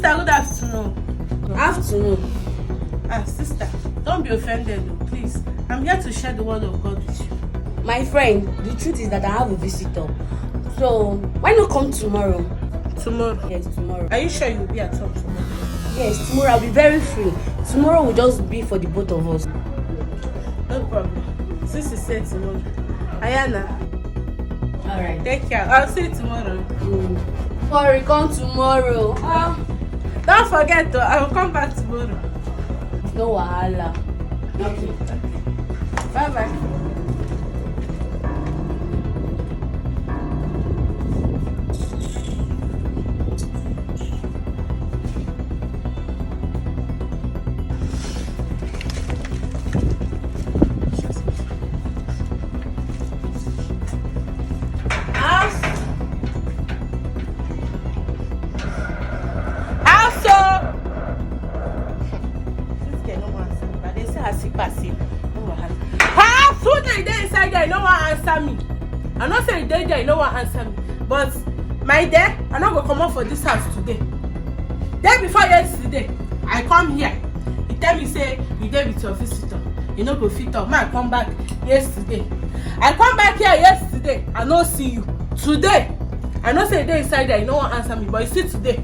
Sister, good afternoon. Afternoon. Sister, don't be offended, please. I'm here to share the word of God with you. My friend, the truth is that I have a visitor. So, why not come tomorrow? Tomorrow? Yes, tomorrow. Are you sure you'll be at home tomorrow? Yes, tomorrow I'll be very free. Tomorrow will just be for the both of us. No problem. Since you said tomorrow. Ayana. Alright. Take care. I'll see you tomorrow. Sorry, come tomorrow. Don't forget though, I will come back tomorrow. No wahala. Okay. Bye-bye. Answer me. I not say there, no one answer me. But my dear, I not go come out for this house today. Day before yesterday, I come here. You tell me say you dey with your visitor. You no go fit up. I come back yesterday. I come back here yesterday. I no see you. Today, I know say you dey inside there. You no one answer me. But you see today,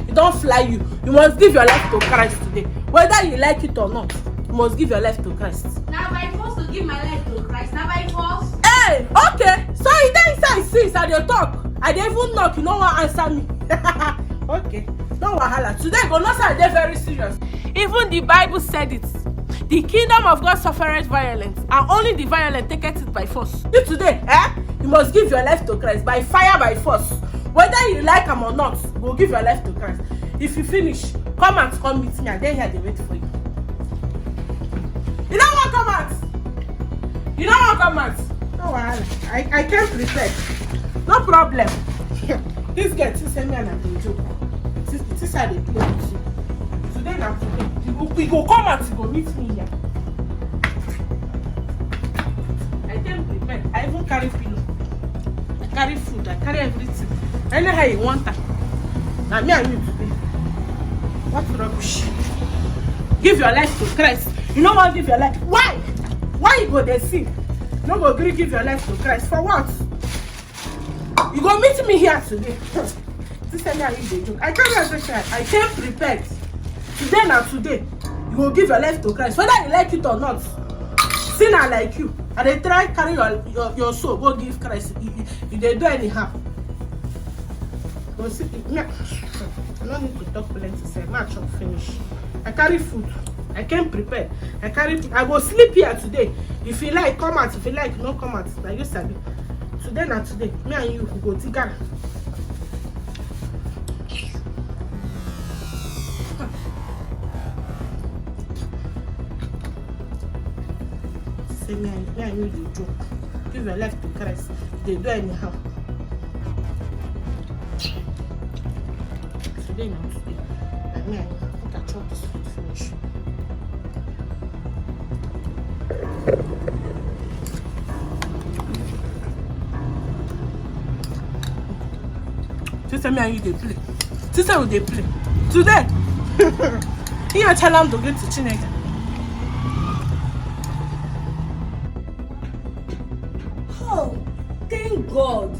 you don't fly you. You must give your life to Christ today. Whether you like it or not, you must give your life to Christ. Now by force to give my life to Christ. Now by force. Hey, okay. So you dey inside since I dey talk. I dey even knock. You no wan answer me. Okay. No wahala. Today go know say I dey very serious. Even the Bible said it. The kingdom of God suffereth violence, and only the violent taketh it by force. You today, you must give your life to Christ by fire, by force. Whether you like am or not, you go give your life to Christ. If you finish, come out, come meet me, and then here they wait for you. You don't want to come out. You don't want to come out. No wahala. I can't prepare. No problem. This girl send me and I dey joke. This how they play with you. Today na today. We go come out, you go meet me here. I can't prepare. I even carry pillow. I carry food. I carry everything. Anyhow you want her. Now me and you today. What rubbish? Give your life to Christ. You know what? Give your life. Why? Why you go there sin? No go gree give your life to Christ. For what? You go meet me here today. This time I leave the joke. I tell you everything. I came prepared. Today na today. You go give your life to Christ. Whether you like it or not. Sinner like you. And they try carry your soul. Go give Christ. If they do anyhow. Go see. I don't need to talk plenty. Say match up finish. I carry food. I came prepared. I go sleep here today. If you like, come out. If you like, no come out. Now you sabi. Today na today. Me and you go together. Say me and you dey joke. Give your life to Christ. They do anyhow. Today na today. And me and you can chop this food finish. Sister, me and you dey play. Sister, we dey play. Today, you tell them to get to Chineke. Oh, thank God.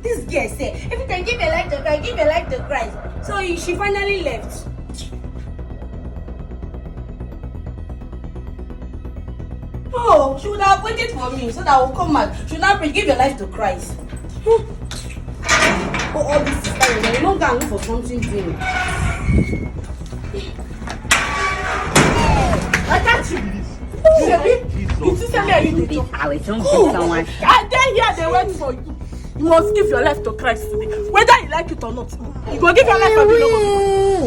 This girl said, if you can give your life to Christ, give your life to Christ. So she finally left. Oh, she would have waited for me so that I will come out. She would not give your life to Christ. Oh, all this is fine. You don't go and look for something doing. I can't you. You sister me and you dey joke. I dey here dey wait for you. You must give your life to Christ today. Whether you like it or not. You go give your life or you no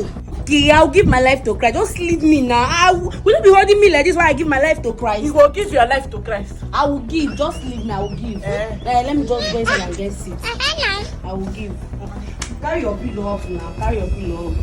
go. Okay, I'll give my life to Christ. Just leave me now. Will you be holding me like this while I give my life to Christ? You will give your life to Christ. I will give. Just leave me. I will give. Let me just go inside and get seat. I will give. Carry your pillow off now. Carry your pillow off.